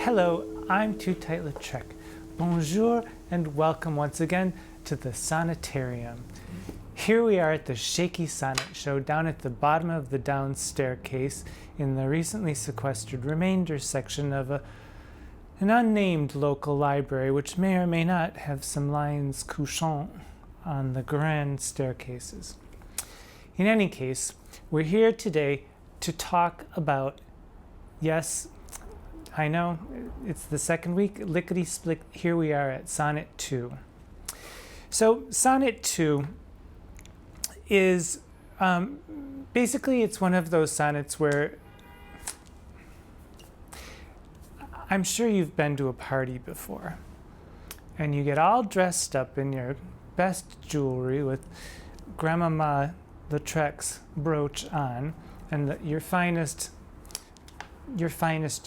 Hello, I'm Tootight. Bonjour and welcome once again to the Sonetarium. Here we are at the Shakey Sonnet Show down at the bottom of the down staircase in the recently sequestered remainder section of an unnamed local library which may or may not have some lines couchant on the grand staircases. In any case, we're here today to talk about, yes, I know, it's the second week, lickety-split, here we are at Sonnet 2. So Sonnet 2 is, basically it's one of those sonnets where I'm sure you've been to a party before and you get all dressed up in your best jewelry with Grandmama Lautrec's brooch on and your finest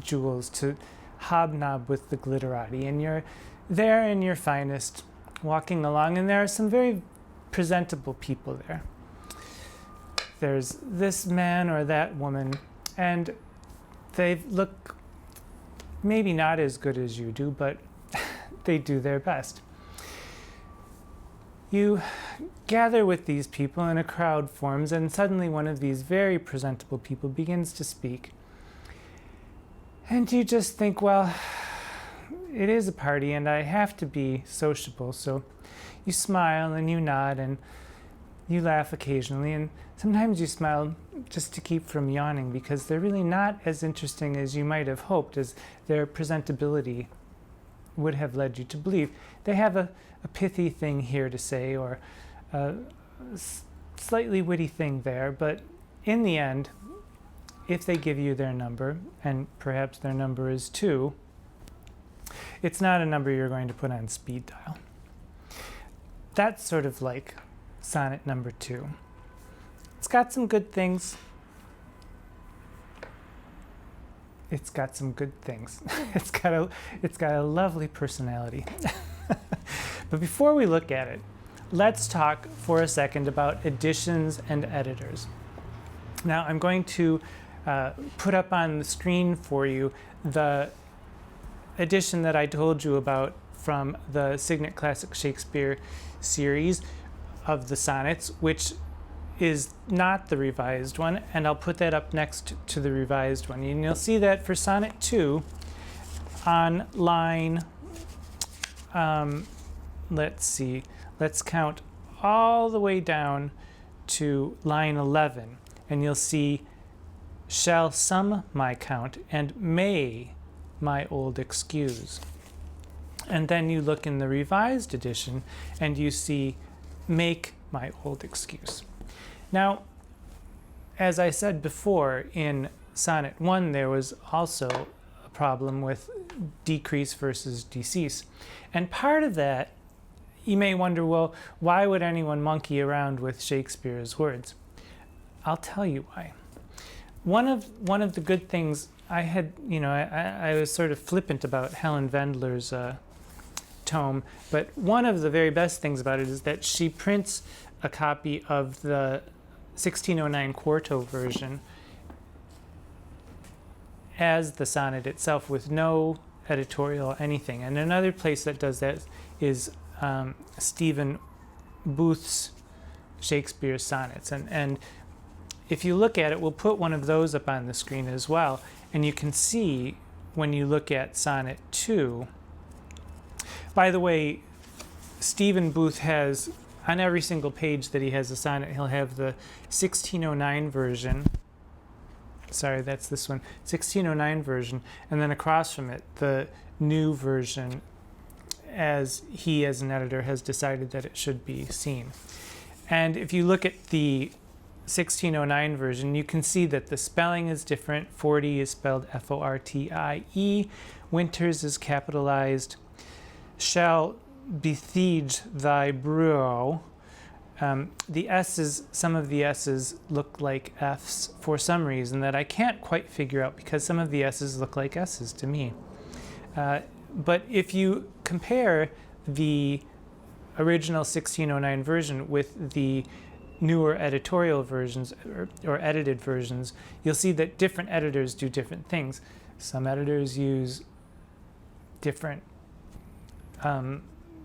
jewels to hobnob with the glitterati, and you're there in your finest walking along, and there are some very presentable people there. There's this man or that woman, and they look maybe not as good as you do, but they do their best. You gather with these people and a crowd forms, and suddenly one of these very presentable people begins to speak. And you just think, well, it is a party and I have to be sociable. So you smile and you nod and you laugh occasionally. And sometimes you smile just to keep from yawning because they're really not as interesting as you might have hoped, as their presentability would have led you to believe. They have a pithy thing here to say or a slightly witty thing there. But in the end, if they give you their number, and perhaps their number is 2, it's not a number you're going to put on speed dial. That's sort of like sonnet number 2. It's got some good things. It's got some good things. It's got a lovely personality. But before we look at it, let's talk for a second about editions and editors. Now I'm going to put up on the screen for you the edition that I told you about from the Signet Classic Shakespeare series of the sonnets, which is not the revised one, and I'll put that up next to the revised one. And you'll see that for Sonnet 2 on line, let's count all the way down to line 11, and you'll see shall some my count, and may my old excuse. And then you look in the revised edition, and you see make my old excuse. Now, as I said before, in Sonnet 1, there was also a problem with decrease versus decease. And part of that, you may wonder, well, why would anyone monkey around with Shakespeare's words? I'll tell you why. One of the good things I had, I was sort of flippant about Helen Vendler's tome, but one of the very best things about it is that she prints a copy of the 1609 quarto version as the sonnet itself with no editorial anything. And another place that does that is Stephen Booth's Shakespeare Sonnets. And if you look at it, we'll put one of those up on the screen as well. And you can see when you look at Sonnet 2. By the way, Stephen Booth has, on every single page that he has a sonnet, he'll have the 1609 version. Sorry, that's this one. 1609 version. And then across from it, the new version, as he, as an editor, has decided that it should be seen. And if you look at the 1609 version, you can see that the spelling is different. 40 is spelled F-O-R-T-I-E. Winters is capitalized. Shall besiege thy brow. The S's, some of the S's look like F's for some reason that I can't quite figure out, because some of the S's look like S's to me. But if you compare the original 1609 version with the newer editorial versions or edited versions, you'll see that different editors do different things. Some editors use different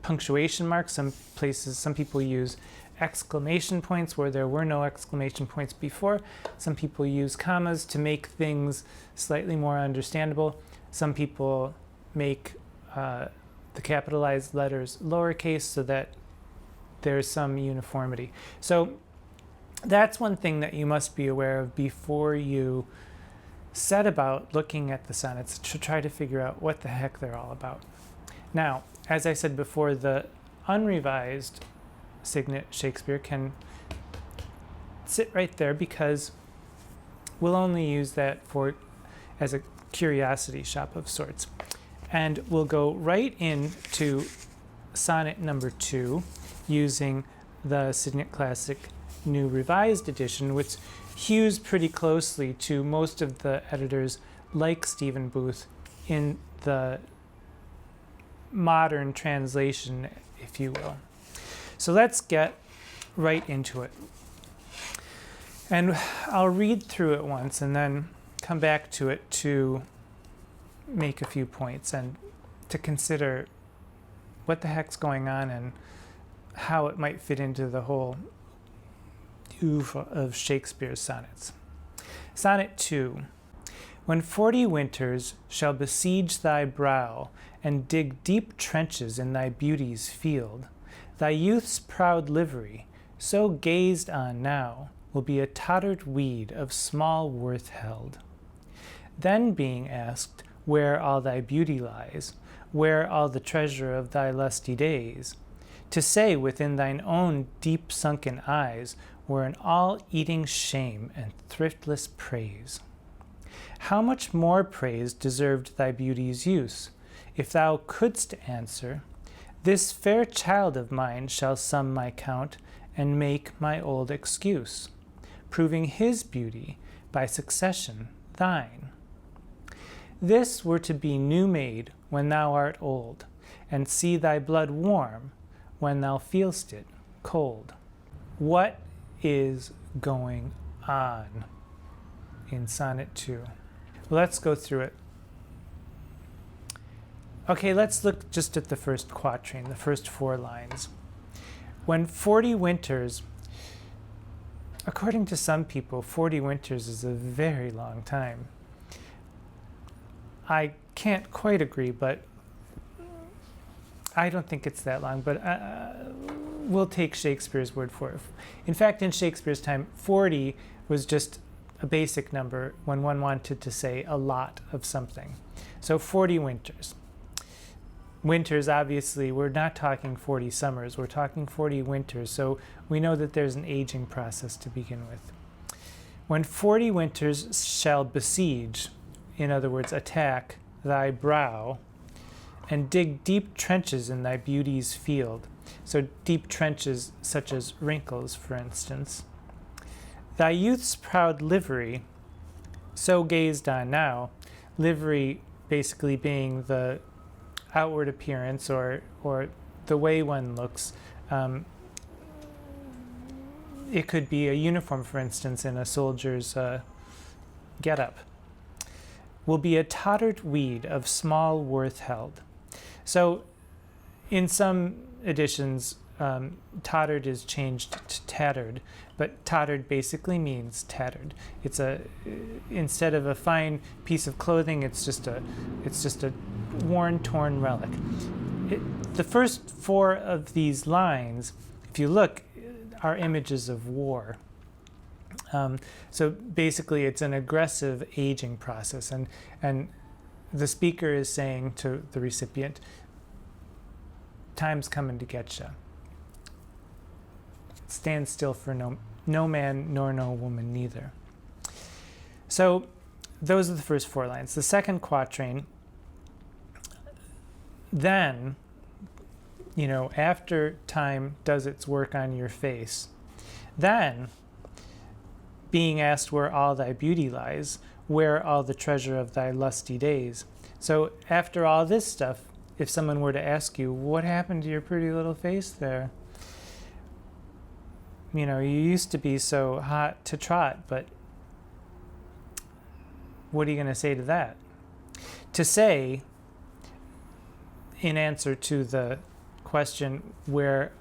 punctuation marks. Some people use exclamation points where there were no exclamation points before. Some people use commas to make things slightly more understandable. Some people make the capitalized letters lowercase so that there's some uniformity. So that's one thing that you must be aware of before you set about looking at the sonnets, to try to figure out what the heck they're all about. Now, as I said before, the unrevised Signet Shakespeare can sit right there because we'll only use that as a curiosity shop of sorts. And we'll go right into sonnet number 2 using the Signet Classic New Revised Edition, which hews pretty closely to most of the editors like Stephen Booth in the modern translation, if you will. So let's get right into it. And I'll read through it once and then come back to it to make a few points and to consider what the heck's going on and how it might fit into the whole oeuvre of Shakespeare's sonnets. Sonnet 2. When 40 winters shall besiege thy brow and dig deep trenches in thy beauty's field, thy youth's proud livery, so gazed on now, will be a tottered weed of small worth held. Then being asked where all thy beauty lies, where all the treasure of thy lusty days, to say within thine own deep sunken eyes were an all-eating shame and thriftless praise. How much more praise deserved thy beauty's use, if thou couldst answer, this fair child of mine shall sum my count and make my old excuse, proving his beauty by succession thine. This were to be new made when thou art old, and see thy blood warm when thou feelst it cold. What is going on in Sonnet 2? Let's go through it. Okay, let's look just at the first quatrain, the first 4 lines. When 40 winters, according to some people, 40 winters is a very long time. I can't quite agree, but I don't think it's that long, but we'll take Shakespeare's word for it. In fact, in Shakespeare's time, 40 was just a basic number when one wanted to say a lot of something. So 40 winters. Winters, obviously, we're not talking 40 summers, we're talking 40 winters, so we know that there's an aging process to begin with. When 40 winters shall besiege, in other words, attack thy brow, and dig deep trenches in thy beauty's field. So deep trenches such as wrinkles, for instance. Thy youth's proud livery, so gazed on now, livery basically being the outward appearance or the way one looks. It could be a uniform, for instance, in a soldier's get-up. Will be a tottered weed of small worth held. So in some editions, tottered is changed to tattered, but tottered basically means tattered. It's instead of a fine piece of clothing, it's just a worn, torn relic. The first 4 of these lines, if you look, are images of war. So basically, it's an aggressive aging process, and the speaker is saying to the recipient, time's coming to get you. Stand still for no man nor no woman neither. So those are the first 4 lines. The second quatrain, then, after time does its work on your face, then being asked where all thy beauty lies, where all the treasure of thy lusty days. So after all this stuff, if someone were to ask you, what happened to your pretty little face there? You used to be so hot to trot, but what are you going to say to that? To say, in answer to the question, where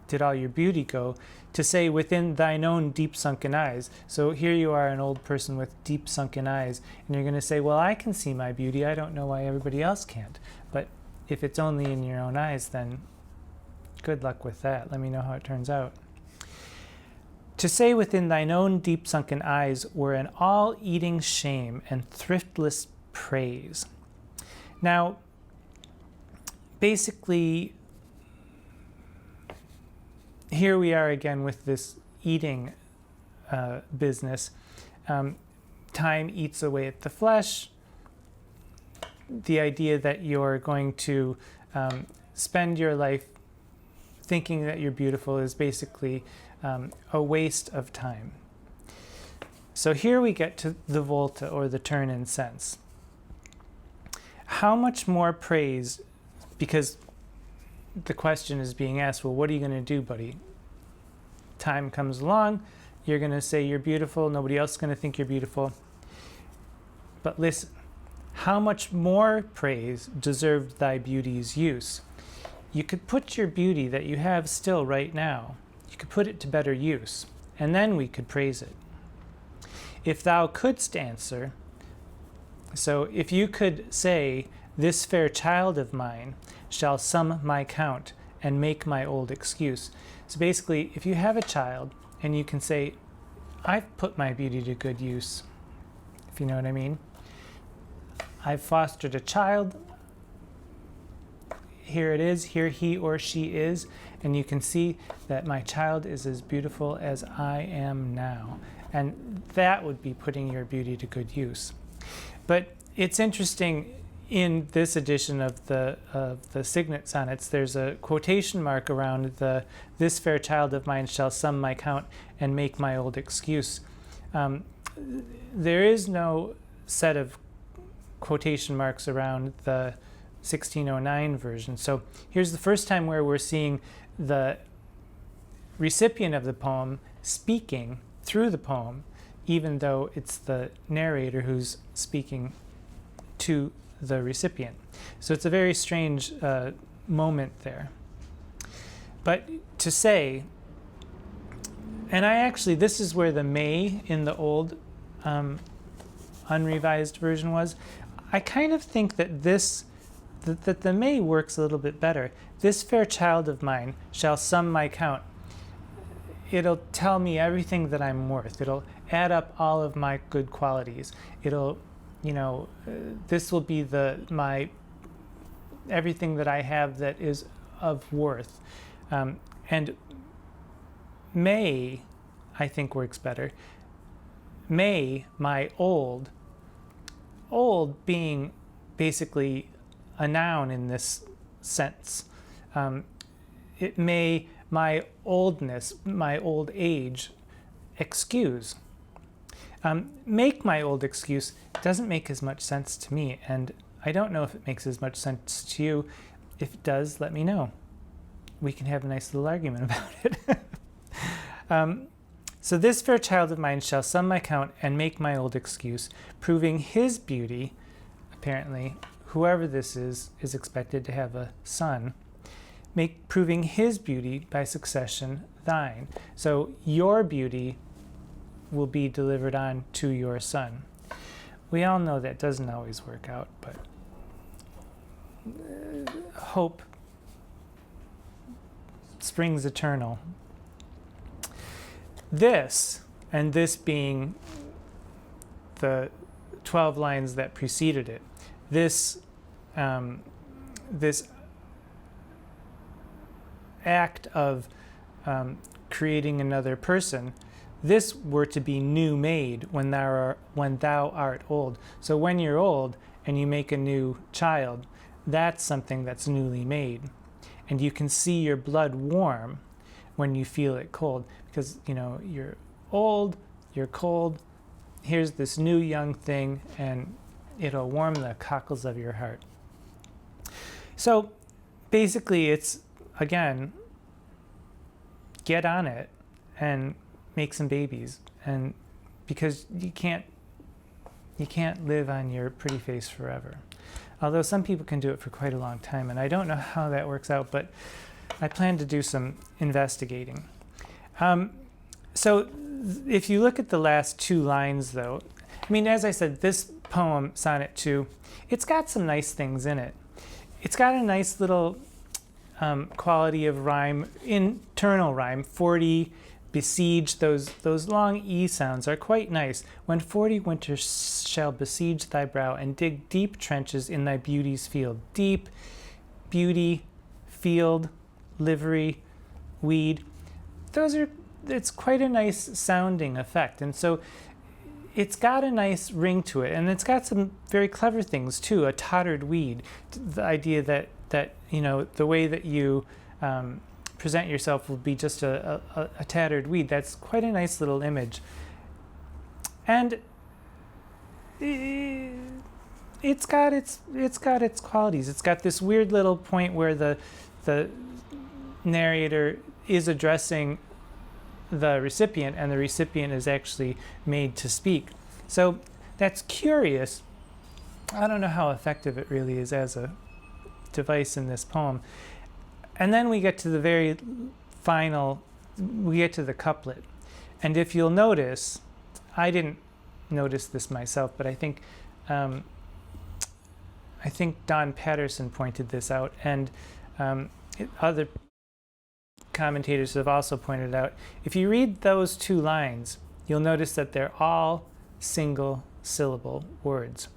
did all your beauty go, to say within thine own deep sunken eyes. So here you are, an old person with deep sunken eyes, and you're going to say, well, I can see my beauty. I don't know why everybody else can't. But if it's only in your own eyes, then good luck with that. Let me know how it turns out. To say within thine own deep sunken eyes were an all-eating shame and thriftless praise. Now, basically, here we are again with this eating business. Time eats away at the flesh. The idea that you're going to spend your life thinking that you're beautiful is basically a waste of time. So here we get to the volta, or the turn in sense. How much more praise, because the question is being asked, well, what are you going to do, buddy? Time comes along, you're going to say you're beautiful, nobody else is going to think you're beautiful. But listen, how much more praise deserved thy beauty's use? You could put your beauty that you have still right now, you could put it to better use, and then we could praise it. If thou couldst answer, so if you could say, this fair child of mine shall sum my count and make my old excuse. So basically, if you have a child and you can say, I've put my beauty to good use, if you know what I mean. I've fostered a child, here it is, here he or she is, and you can see that my child is as beautiful as I am now. And that would be putting your beauty to good use. But it's interesting, in this edition of the Signet Sonnets, there's a quotation mark around the "this fair child of mine shall sum my count and make my old excuse." There is no set of quotation marks around the 1609 version. So here's the first time where we're seeing the recipient of the poem speaking through the poem, even though it's the narrator who's speaking to the recipient. So it's a very strange moment there. But to say, and I actually, this is where the may in the old unrevised version was. I kind of think that that the may works a little bit better. This fair child of mine shall sum my count. It'll tell me everything that I'm worth. It'll add up all of my good qualities. It'll, this will be my everything that I have that is of worth. And may, I think, works better. May, my old being basically a noun in this sense. It may my oldness, my old age, excuse. Make my old excuse doesn't make as much sense to me, and I don't know if it makes as much sense to you. If it does, let me know. We can have a nice little argument about it. So this fair child of mine shall sum my count and make my old excuse, proving his beauty. Apparently, whoever this is expected to have a son. Proving his beauty by succession thine. So your beauty will be delivered on to your son. We all know that doesn't always work out, but hope springs eternal. This, and this being the 12 lines that preceded it, this act of creating another person, this were to be new made when thou art old. So when you're old and you make a new child, that's something that's newly made. And you can see your blood warm when you feel it cold, because you're old, you're cold, here's this new young thing, and it'll warm the cockles of your heart. So basically it's, again, get on it and make some babies, and because you can't live on your pretty face forever. although some people can do it for quite a long time, and I don't know how that works out, but I plan to do some investigating. So if you look at the last two lines, though, I mean, as I said, this poem, Sonnet 2, it's got some nice things in it. It's got a nice little quality of rhyme, internal rhyme. 40, besiege, those long E sounds are quite nice. When 40 winters shall besiege thy brow and dig deep trenches in thy beauty's field. Deep, beauty, field, livery, weed. It's quite a nice sounding effect. And so it's got a nice ring to it, and it's got some very clever things too. A tottered weed, the idea that the way that you present yourself will be just a tattered weed. That's quite a nice little image, and it's got its qualities. It's got this weird little point where the narrator is addressing the recipient, and the recipient is actually made to speak. So that's curious. I don't know how effective it really is as a device in this poem. And then we get to the very final, we get to the couplet. And if you'll notice, I didn't notice this myself, but I think Don Patterson pointed this out, and other commentators have also pointed out. If you read those two lines, you'll notice that they're all single syllable words.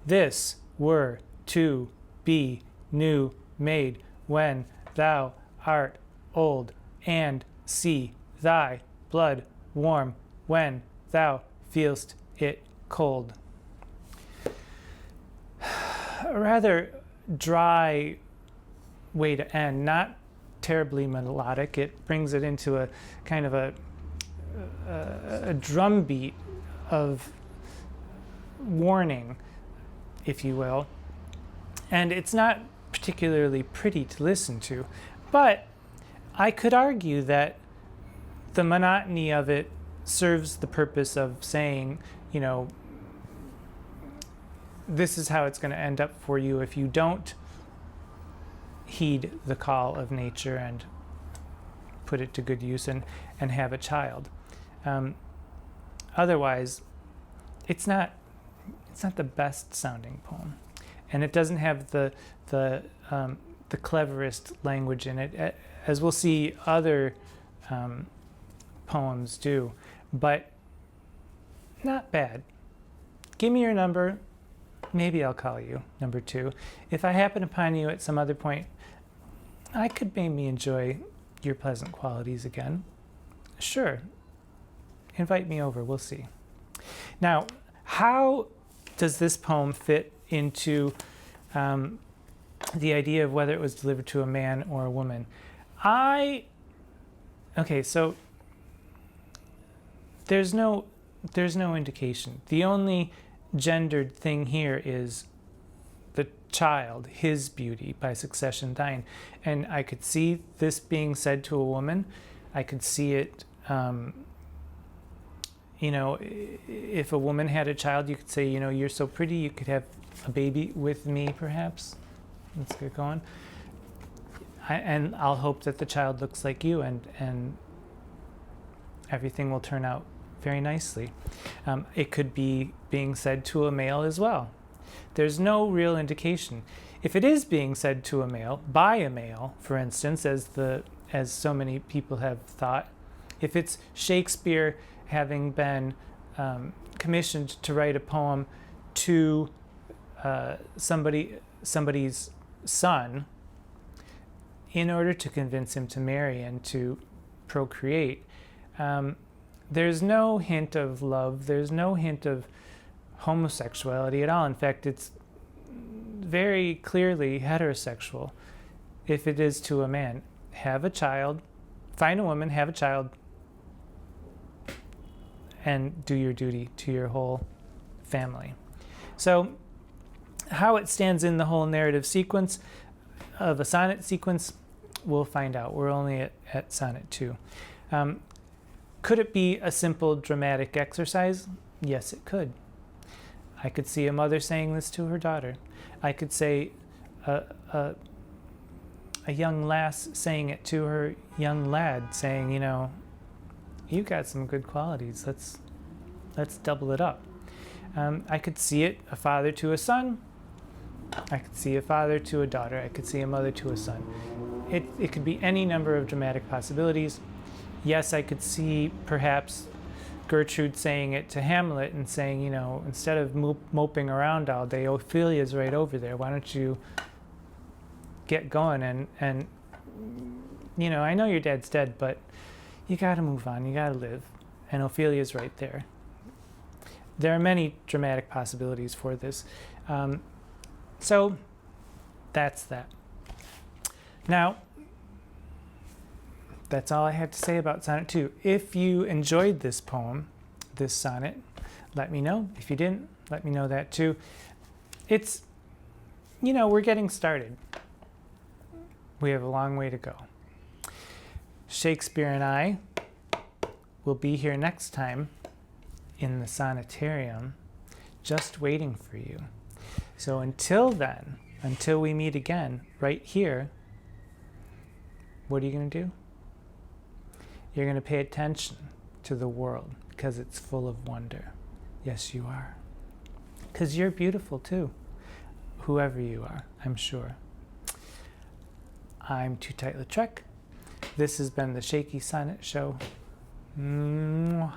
This were to be new made when thou art old, and see thy blood warm when thou feelst it cold. A rather dry way to end, not terribly melodic. It brings it into a kind of a drum beat of warning, if you will. And it's not particularly pretty to listen to, but I could argue that the monotony of it serves the purpose of saying, this is how it's going to end up for you if you don't heed the call of nature and put it to good use and have a child. Otherwise, it's not the best sounding poem, and it doesn't have the cleverest language in it, as we'll see other poems do, but not bad. Give me your number. Maybe I'll call you number 2. If I happen upon you at some other point, I could maybe enjoy your pleasant qualities again. Sure. Invite me over. We'll see. Now, how does this poem fit into the idea of whether it was delivered to a man or a woman? So there's no indication. The only gendered thing here is the child, his beauty, by succession thine. And I could see this being said to a woman. I could see it, if a woman had a child, you could say, you're so pretty, you could have a baby with me, perhaps. Let's get going. And I'll hope that the child looks like you, and everything will turn out very nicely. It could be being said to a male as well. There's no real indication. If it is being said to a male, by a male, for instance, as so many people have thought, if it's Shakespeare having been commissioned to write a poem to somebody's son in order to convince him to marry and to procreate, there's no hint of love, there's no hint of homosexuality at all. In fact, it's very clearly heterosexual. If it is to a man, have a child, find a woman, have a child, and do your duty to your whole family. So how it stands in the whole narrative sequence of a sonnet sequence, we'll find out. We're only at Sonnet 2. Could it be a simple dramatic exercise? Yes, it could. I could see a mother saying this to her daughter. I could say a young lass saying it to her young lad, saying, you got some good qualities. Let's double it up. I could see it, a father to a son. I could see a father to a daughter. I could see a mother to a son. It could be any number of dramatic possibilities. Yes, I could see perhaps Gertrude saying it to Hamlet and saying, instead of moping around all day, Ophelia's right over there. Why don't you get going? And I know your dad's dead, but you got to move on. You got to live. And Ophelia's right there. There are many dramatic possibilities for this. So that's that. Now, that's all I have to say about Sonnet 2. If you enjoyed this poem, this sonnet, let me know. If you didn't, let me know that too. It's, we're getting started. We have a long way to go. Shakespeare and I will be here next time in the Sonetarium, just waiting for you. So until then, until we meet again, right here, what are you going to do? You're going to pay attention to the world because it's full of wonder. Yes, you are. Because you're beautiful too, whoever you are, I'm sure. I'm Tootight. This has been the Shakey Sonnet Show. Mwah.